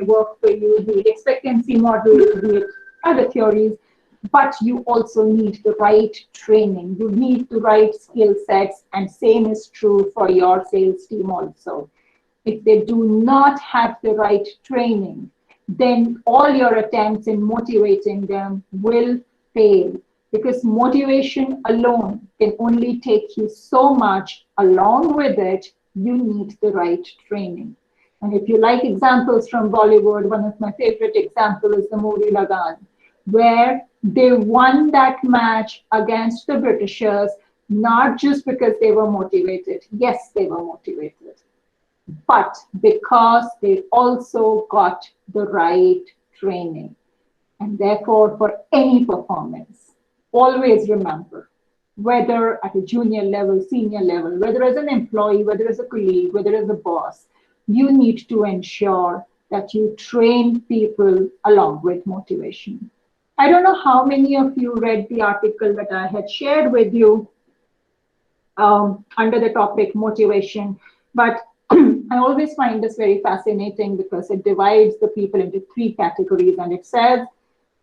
work for you, be it expectancy model, be it other theories, but you also need the right training. You need the right skill sets, and same is true for your sales team also. If they do not have the right training, then all your attempts in motivating them will fail, because motivation alone can only take you so much. Along with it, you need the right training. And if you like examples from Bollywood, one of my favorite examples is the movie Lagan, where they won that match against the Britishers, not just because they were motivated. Yes, they were motivated, but because they also got the right training. And therefore, for any performance, always remember, whether at a junior level, senior level, whether as an employee, whether as a colleague, whether as a boss, you need to ensure that you train people along with motivation. I don't know how many of you read the article that I had shared with you under the topic motivation, but I always find this very fascinating because it divides the people into three categories, and it says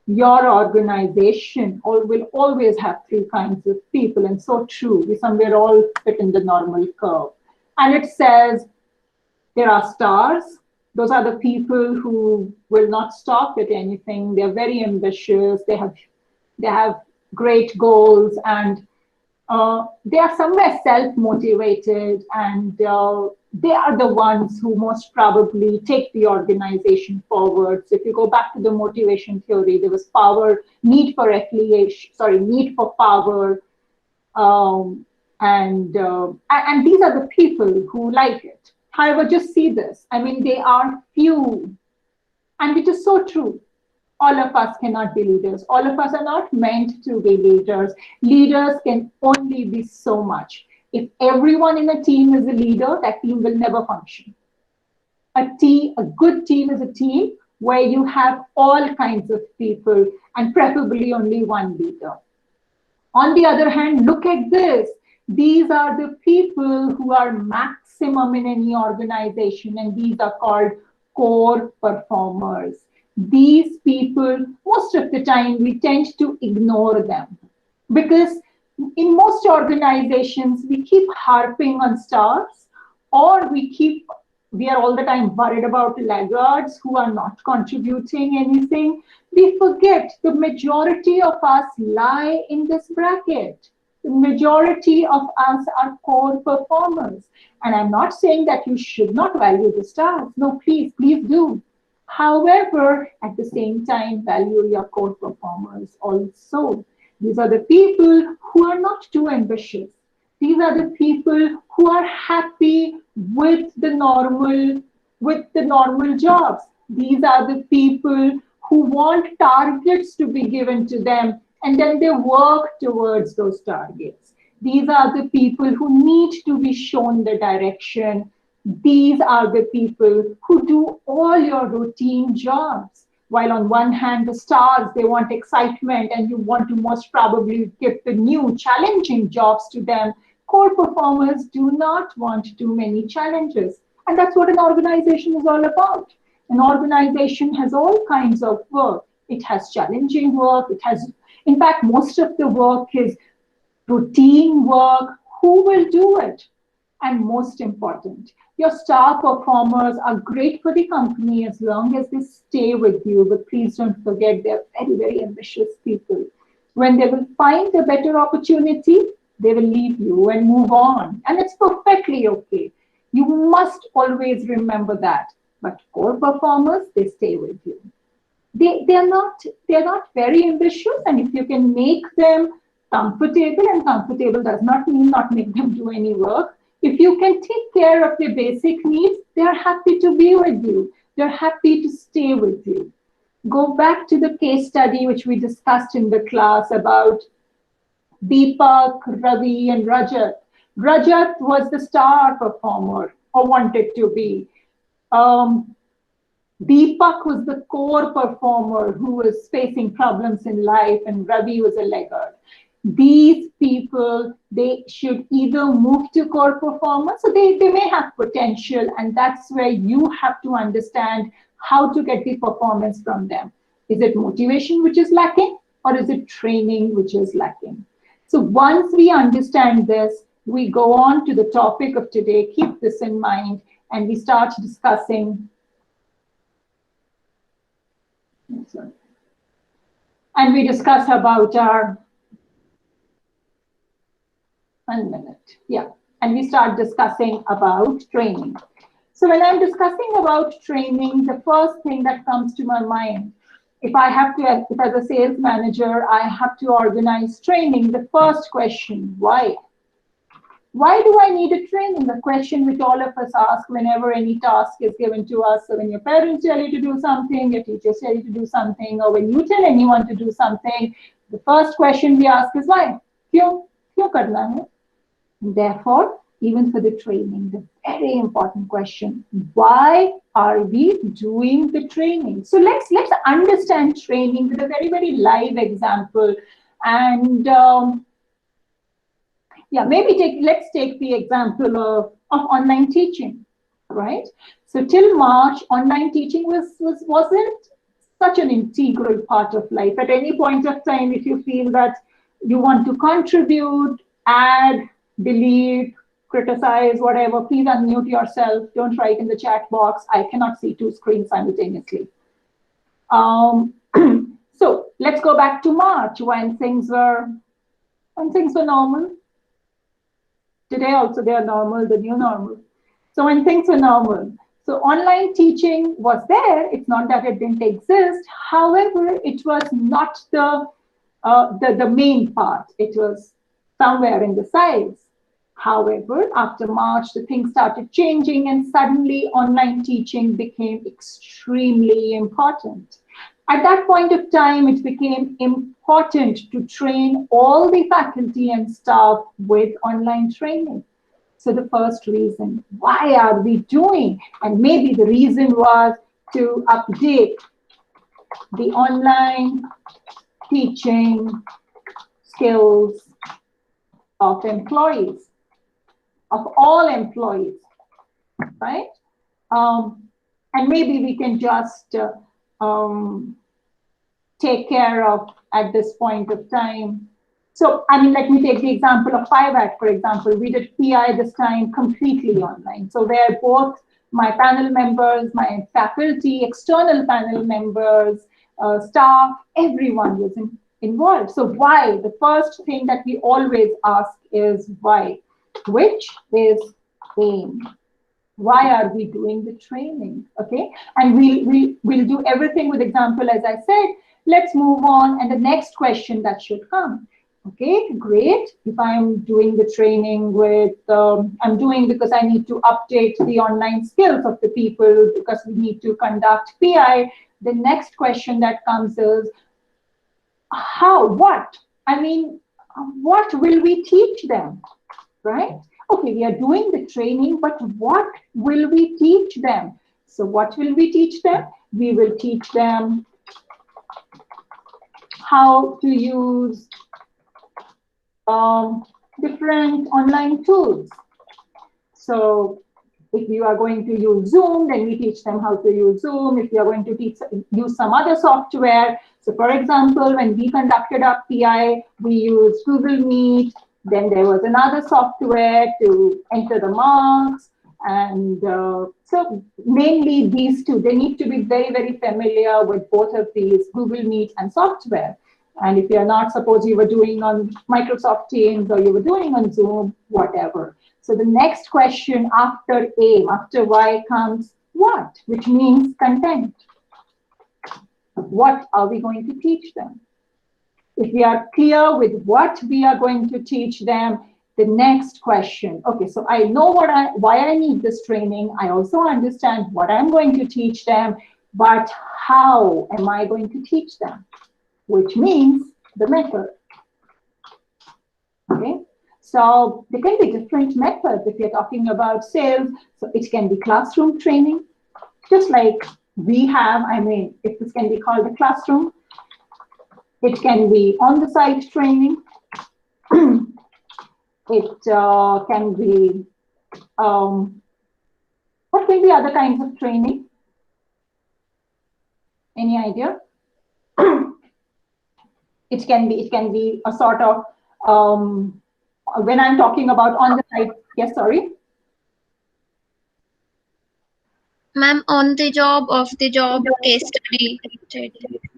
your organization will always have three kinds of people, and so true. We somewhere all fit in the normal curve. And it says there are stars. Those are the people who will not stop at anything. They're very ambitious. They have great goals, and they are somewhere self-motivated, and they are the ones who most probably take the organization forward. So if you go back to the motivation theory, there was need for affiliation, need for power, and these are the people who like it. However, just see this. I mean, they are few, and which is so true. All of us cannot be leaders. All of us are not meant to be leaders. Leaders can only be so much. If everyone in a team is a leader, that team will never function. A good team is a team where you have all kinds of people and preferably only one leader. On the other hand, look at this. These are the people who are maximum in any organization, and these are called core performers. These people, most of the time, we tend to ignore them because in most organizations, we keep harping on stars, or we are all the time worried about laggards who are not contributing anything. We forget the majority of us lie in this bracket. The majority of us are core performers. And I'm not saying that you should not value the stars. No, please do. However, at the same time, value your core performers also. These are the people who are not too ambitious. These are the people who are happy with the normal jobs. These are the people who want targets to be given to them, and then they work towards those targets. These are the people who need to be shown the direction. These are the people who do all your routine jobs. While on one hand, the stars, they want excitement, and you want to most probably give the new challenging jobs to them. Core performers do not want too many challenges. And that's what an organization is all about. An organization has all kinds of work. It has challenging work. In fact, most of the work is routine work. Who will do it? And most important, your star performers are great for the company as long as they stay with you. But please don't forget, they're very, very ambitious people. When they will find a better opportunity, they will leave you and move on. And it's perfectly okay. You must always remember that. But core performers, they stay with you. They're not very ambitious, and if you can make them comfortable, and comfortable does not mean not make them do any work. If you can take care of their basic needs, they're happy to be with you. They're happy to stay with you. Go back to the case study which we discussed in the class about Deepak, Ravi, and Rajat. Rajat was the star performer, or wanted to be. Deepak was the core performer who was facing problems in life, and Ravi was a laggard. These people, they should either move to core performance, so they may have potential, and that's where you have to understand how to get the performance from them. Is it motivation which is lacking, or is it training which is lacking? So once we understand this, we go on to the topic of today. Keep this in mind, and we start discussing. And we discuss about our, 1 minute, yeah. And we start discussing about training. So when I'm discussing about training, the first thing that comes to my mind, if as a sales manager, I have to organize training, the first question, why? Why do I need a training? The question which all of us ask whenever any task is given to us. So when your parents tell you to do something, your teachers tell you to do something, or when you tell anyone to do something, the first question we ask is why? Kyun karna hai? Therefore, even for the training, the very important question, why are we doing the training? So let's understand training with a very, very live example. And yeah, let's take the example of online teaching, right? So till March, online teaching wasn't such an integral part of life. At any point of time, if you feel that you want to contribute, add, delete, criticize, whatever, please unmute yourself. Don't write in the chat box. I cannot see two screens simultaneously. So let's go back to March when things were normal. Today also they are normal, the new normal. So when things were normal, so online teaching was there. It's not that it didn't exist. However, it was not the main part. It was somewhere in the sides. However, after March, the things started changing, and suddenly online teaching became extremely important. At that point of time, it became important to train all the faculty and staff with online training. So the first reason, why are we doing? And maybe the reason was to update the online teaching skills of employees, of all employees, right? And maybe we can just take care of at this point of time. So, I mean, let me take the example of 5-Act, for example. We did PI this time completely online. So where both my panel members, my faculty, external panel members, staff, everyone was involved. So why? The first thing that we always ask is why, which is aim. Why are we doing the training? Okay, and we'll do everything with example, as I said. Let's move on, and the next question that should come. Okay, great. If I'm doing the training with, I'm doing because I need to update the online skills of the people because we need to conduct PI. The next question that comes is, how, what? I mean, what will we teach them, right? Okay, we are doing the training, but what will we teach them? So what will we teach them? We will teach them how to use different online tools. So if you are going to use Zoom, then we teach them how to use Zoom. If you are going to use some other software, so for example, when we conducted our PI, we used Google Meet. Then there was another software to enter the marks. And so mainly these two, they need to be very, very familiar with both of these, Google Meet and software. And if you're not, suppose you were doing on Microsoft Teams or you were doing on Zoom, whatever. So the next question after aim, after why comes what, which means content. What are we going to teach them? If we are clear with what we are going to teach them, the next question, okay, so I know why I need this training. I also understand what I'm going to teach them, but how am I going to teach them? Which means the method. Okay, so there can be different methods if you're talking about sales. So it can be classroom training, just like we have, I mean, if this can be called a classroom. It can be on-the-site training. It can be, what can be other kinds of training? Any idea? It can be a sort of, when I'm talking about on the side, yes, sorry. Ma'am, on the job, off the job, case study.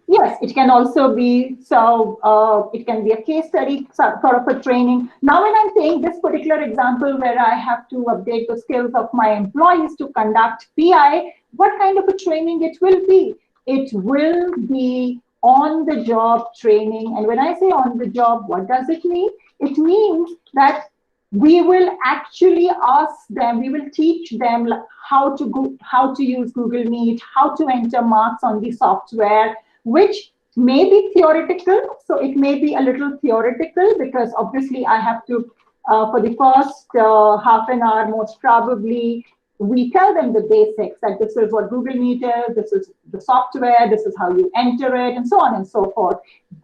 Yes, it can also be, so it can be a case study, sort of a training. Now, when I'm saying this particular example where I have to update the skills of my employees to conduct PI, what kind of a training it will be? It will be on the job training. And when I say on the job, what does it mean? It means that we will actually ask them, we will teach them how to use Google Meet, how to enter marks on the software, which may be theoretical. So it may be a little theoretical because obviously I have to, for the first half an hour, most probably, we tell them the basics, that this is what Google Meet is, this is the software, this is how you enter it, and so on and so forth.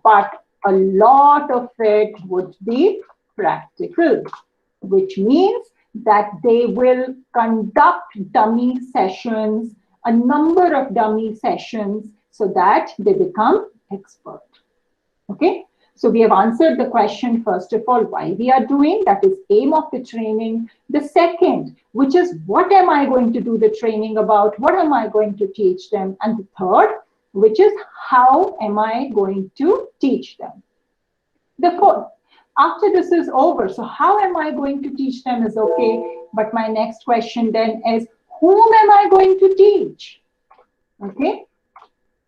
But a lot of it would be practical, which means that they will conduct dummy sessions, a number of dummy sessions, so that they become expert. Okay, so we have answered the question, first of all, why we are doing, that is aim of the training. The second, which is what am I going to do the training about, what am I going to teach them, and the third, which is how am I going to teach them. The fourth, after this is over, so how am I going to teach them is okay, but my next question then is, whom am I going to teach? Okay,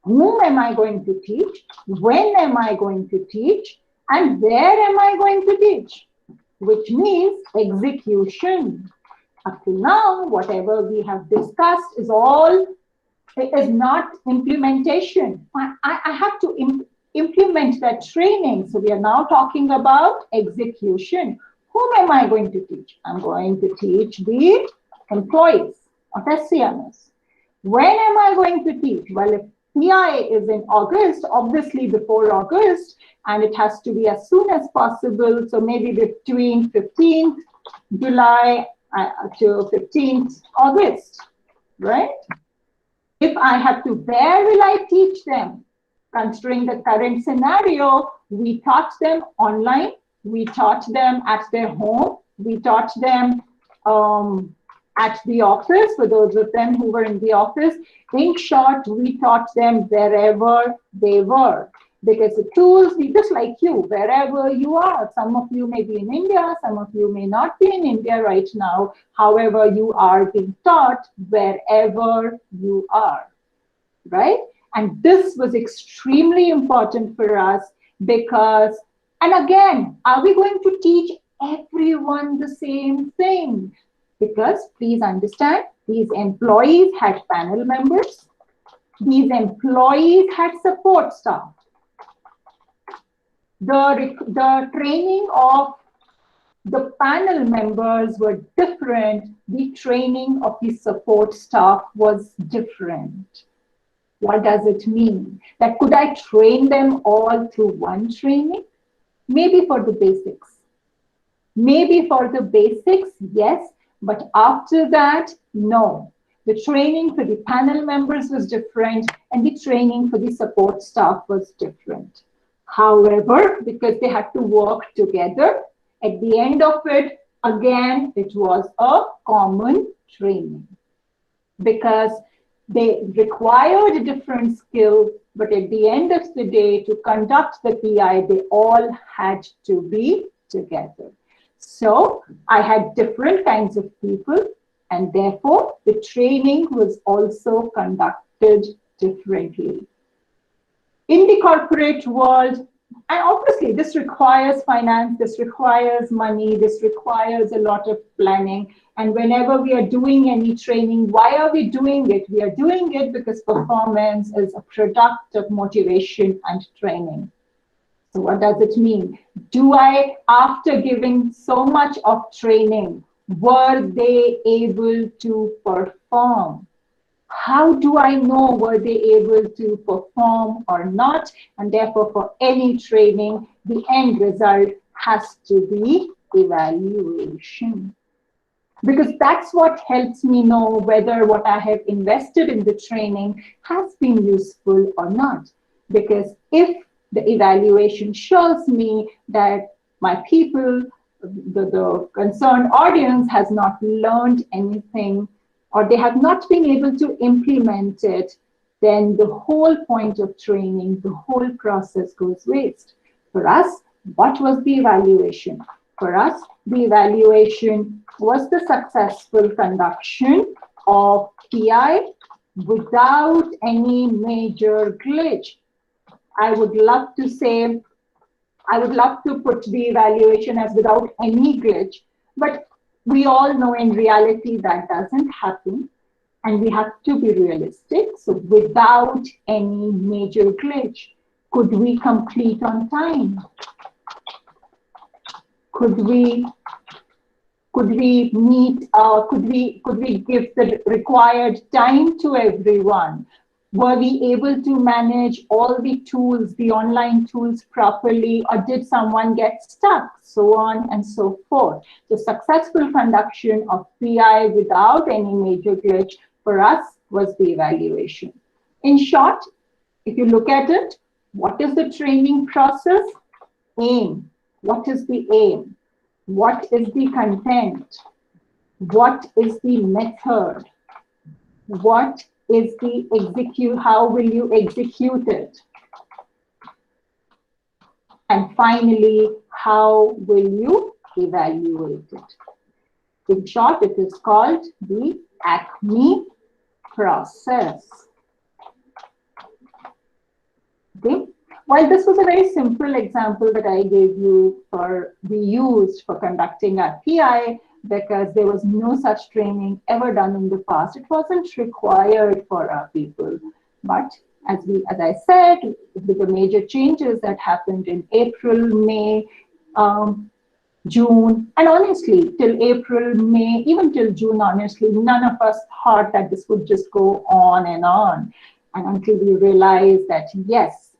whom am I going to teach? When am I going to teach? And where am I going to teach? Which means execution. Up to now, whatever we have discussed is not implementation. I have to implement that training. So we are now talking about execution. Whom am I going to teach? I'm going to teach the employees of SCMS. When am I going to teach? Well, if PI is in August, obviously before August, and it has to be as soon as possible. So maybe between 15th July to 15th August, right? If I have to, where will I teach them? Considering the current scenario, we taught them online, we taught them at their home, we taught them at the office, for those of them who were in the office. In short, we taught them wherever they were. Because the tools, just like you, wherever you are. Some of you may be in India, some of you may not be in India right now. However, you are being taught wherever you are, right? And this was extremely important for us because, and again, are we going to teach everyone the same thing? Because please understand, these employees had panel members, these employees had support staff. The training of the panel members were different, the training of the support staff was different. What does it mean? That could I train them all through one training? Maybe for the basics. Maybe for the basics, yes, but after that, no. The training for the panel members was different and the training for the support staff was different. However, because they had to work together, at the end of it, again, it was a common training because they required a different skill, but at the end of the day, to conduct the PI, they all had to be together. So I had different kinds of people, and therefore the training was also conducted differently. In the corporate world, and obviously this requires finance, this requires money, this requires a lot of planning. And whenever we are doing any training, why are we doing it? We are doing it because performance is a product of motivation and training. So what does it mean? Do I, after giving so much of training, were they able to perform? How do I know were they able to perform or not? And therefore, for any training, the end result has to be evaluation. because that's what helps me know whether what I have invested in the training has been useful or not. Because if the evaluation shows me that my people, the concerned audience has not learned anything, or they have not been able to implement it, then the whole point of training, the whole process goes waste. For us, what was the evaluation? For us, the evaluation was the successful conduction of PI without any major glitch. I would love to say, I would love to put the evaluation as without any glitch, but we all know in reality that doesn't happen, and we have to be realistic. So without any major glitch, could we complete on time? Could we meet, could we give the required time to everyone? Were we able to manage all the tools, the online tools properly, or did someone get stuck? So on and so forth. The successful conduction of PI without any major glitch for us was the evaluation. In short, if you look at it, what is the training process? Aim. What is the aim? What is the content? What is the method? What is the execute? How will you execute it? And finally, how will you evaluate it? In short, it is called the ACMEE process. Okay. While this was a very simple example that I gave you we used for conducting our PI, because there was no such training ever done in the past. It wasn't required for our people. But as I said, with the major changes that happened in April, May, June, and honestly, till April, May, even till June, honestly, none of us thought that this would just go on. And until we realized that, yes,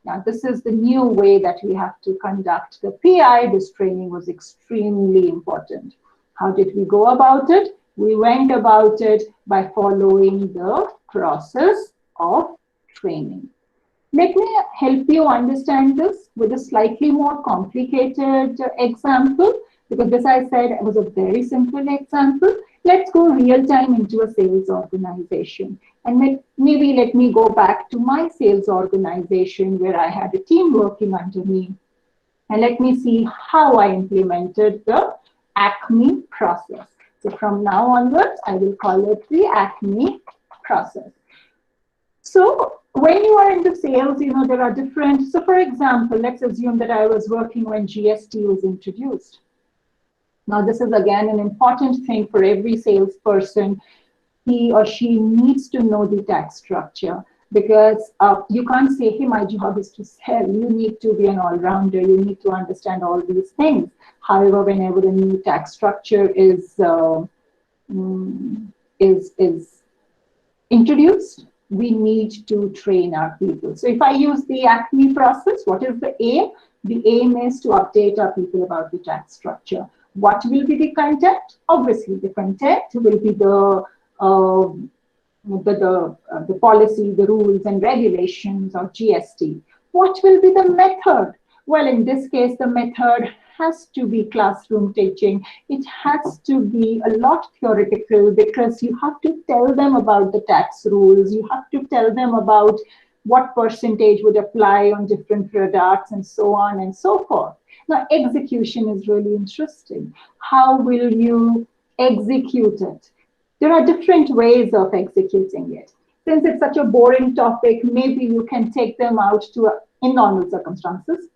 now this is the new way that we have to conduct the PI, this training was extremely important. How did we go about it? We went about it by following the process of training. Let me help you understand this with a slightly more complicated example, because this I said was a very simple example. Let's go real time into a sales organization. And maybe let me go back to my sales organization where I had a team working under me. And let me see how I implemented the ACMEE process. So from now onwards, I will call it the ACMEE process. So when you are in the sales, there are different, so for example, let's assume that I was working when GST was introduced. Now, this is again an important thing for every salesperson. He or she needs to know the tax structure, because you can't say, hey, my job is to sell. You need to be an all-rounder. You need to understand all these things. However, whenever a new tax structure is introduced, we need to train our people. So if I use the ACMEE process, what is the aim? The aim is to update our people about the tax structure. What will be the content? Obviously, the content will be the policy, the rules and regulations of GST. What will be the method? Well, in this case, the method has to be classroom teaching. It has to be a lot theoretical, because you have to tell them about the tax rules. You have to tell them about what percentage would apply on different products and so on and so forth. Now, execution is really interesting. How will you execute it? There are different ways of executing it. Since it's such a boring topic, maybe you can take them out to, in normal circumstances,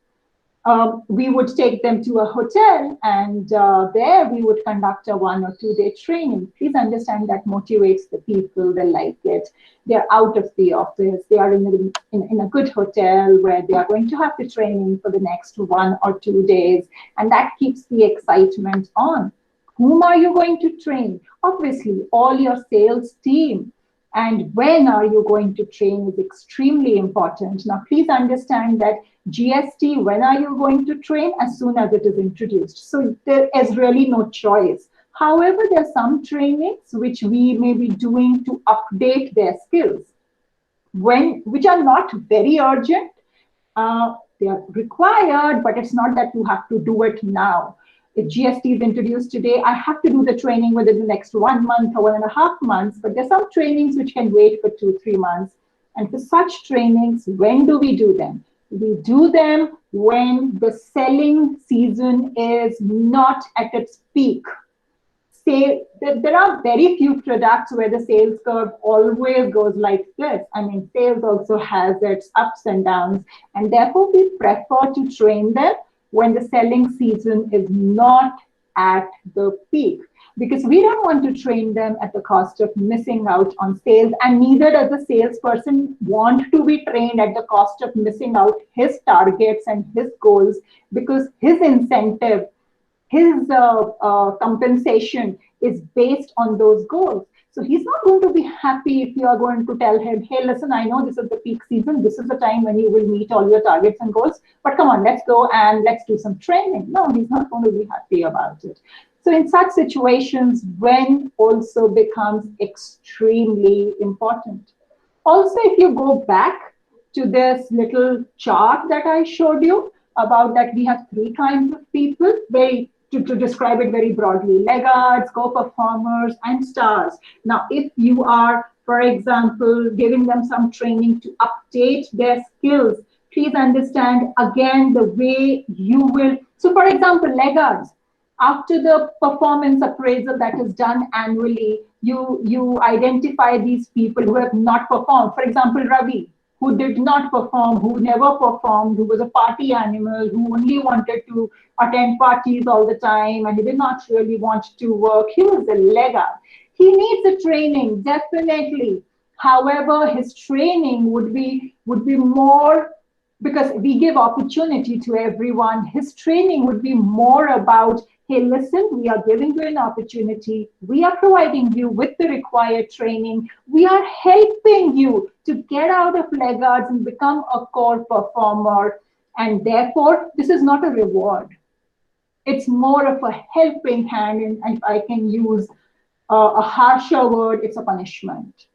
we would take them to a hotel, and there we would conduct a 1 or 2 day training. Please understand that motivates the people. They like it. They're out of the office. They are in a good hotel where they are going to have the training for the next 1 or 2 days, and that keeps the excitement on. Whom are you going to train? Obviously, all your sales team. And when are you going to train is extremely important. Now, please understand that GST, when are you going to train? As soon as it is introduced. So there is really no choice. However, there are some trainings which we may be doing to update their skills, which are not very urgent. They are required, but it's not that you have to do it now. If GST is introduced today, I have to do the training within the next 1 month or 1.5 months, but there's some trainings which can wait for 2-3 months. And for such trainings, when do we do them? We do them when the selling season is not at its peak. Say there are very few products where the sales curve always goes like this. I mean, sales also has its ups and downs, and therefore we prefer to train them when the selling season is not at the peak, because we don't want to train them at the cost of missing out on sales, and neither does the salesperson want to be trained at the cost of missing out his targets and his goals, because his incentive, his compensation is based on those goals. So he's not going to be happy if you are going to tell him, hey, listen, I know this is the peak season. This is the time when you will meet all your targets and goals. But come on, let's go and let's do some training. No, he's not going to be happy about it. So in such situations, when also becomes extremely important. Also, if you go back to this little chart that I showed you about that, we have 3 kinds of people, to describe it very broadly: laggards, co-performers, and stars. Now, if you are, for example, giving them some training to update their skills, please understand again the way you will. So, for example, laggards, after the performance appraisal that is done annually, you identify these people who have not performed. For example, Ravi, who did not perform, who never performed, who was a party animal, who only wanted to attend parties all the time, and he did not really want to work. He was a laggard. He needs a training, definitely. However, his training would be more, because we give opportunity to everyone. His training would be more about, hey, listen, we are giving you an opportunity. We are providing you with the required training. We are helping you to get out of laggards and become a core performer. And therefore, this is not a reward. It's more of a helping hand. And if I can use a harsher word, it's a punishment.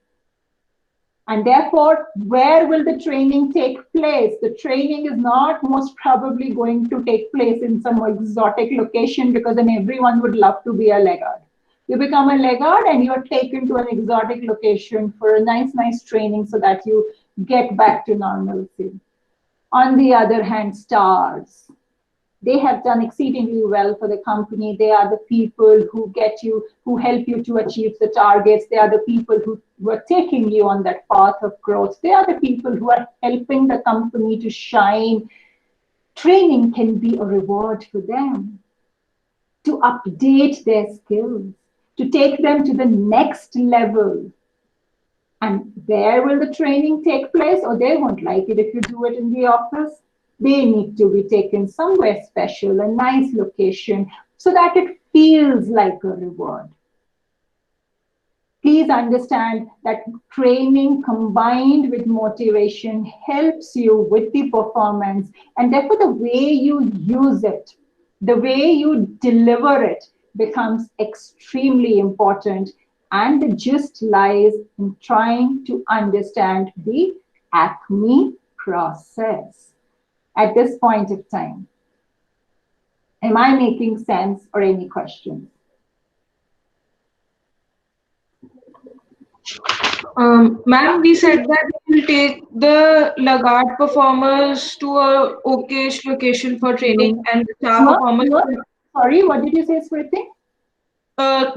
And therefore, where will the training take place? The training is not most probably going to take place in some exotic location, because then everyone would love to be a laggard. You become a laggard and you're taken to an exotic location for a nice training so that you get back to normalcy. On the other hand, stars. They have done exceedingly well for the company. They are the people who help you to achieve the targets. They are the people who are taking you on that path of growth. They are the people who are helping the company to shine. Training can be a reward for them, to update their skills, to take them to the next level. And where will the training take place? Or they won't like it if you do it in the office. They need to be taken somewhere special, a nice location, so that it feels like a reward. Please understand that training combined with motivation helps you with the performance, and therefore the way you use it, the way you deliver it becomes extremely important. And the gist lies in trying to understand the ACMEE process. At this point of time, am I making sense, or any questions? Ma'am, we said that we will take the laggard performers to a okayish location for training, and the star performers. Sorry, what did you say, Smriti?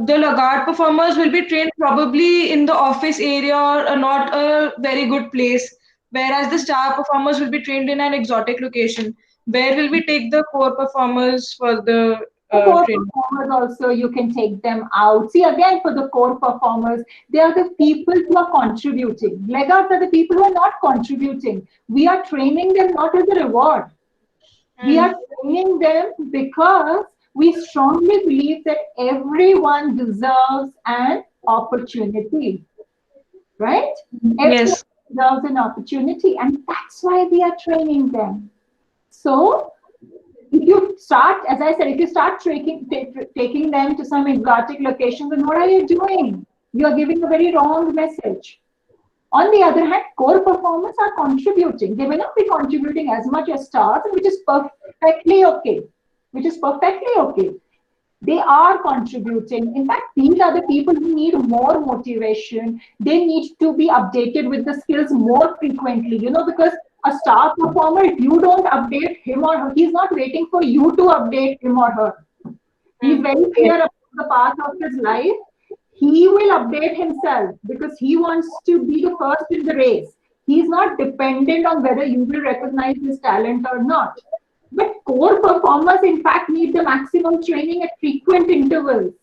The laggard performers will be trained probably in the office area or not a very good place, whereas the star performers will be trained in an exotic location. Where will we take the core performers for the core training? performers also, you can take them out. See, again, for the core performers, they are the people who are contributing. Laggards are the people who are not contributing. We are training them not as a reward. We are training them because we strongly believe that everyone deserves an opportunity, right? Yes. Everyone deserves an opportunity, and that's why we are training them. So if you start, as I said, if you start taking them to some exotic locations, then what are you doing? You are giving a very wrong message. On the other hand, core performers are contributing. They may not be contributing as much as stars, which is perfectly okay. Which is perfectly okay. They are contributing. In fact, these are the people who need more motivation. They need to be updated with the skills more frequently, because a star performer, if you don't update him or her, he's not waiting for you to update him or her. He's very clear about the path of his life. He will update himself because he wants to be the first in the race. He's not dependent on whether you will recognize his talent or not. But core performers, in fact, need the maximum training at frequent intervals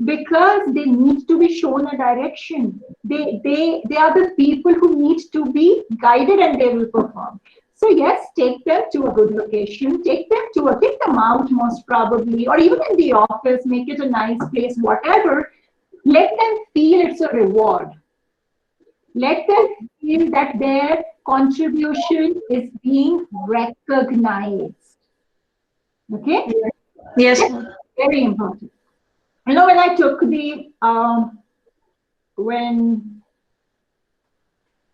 because they need to be shown a direction. They are the people who need to be guided and they will perform. So yes, take them to a good location, take them out most probably, or even in the office, make it a nice place, whatever. Let them feel it's a reward. Let them feel that their contribution is being recognized. Okay? Yes. Very important. When I took the, when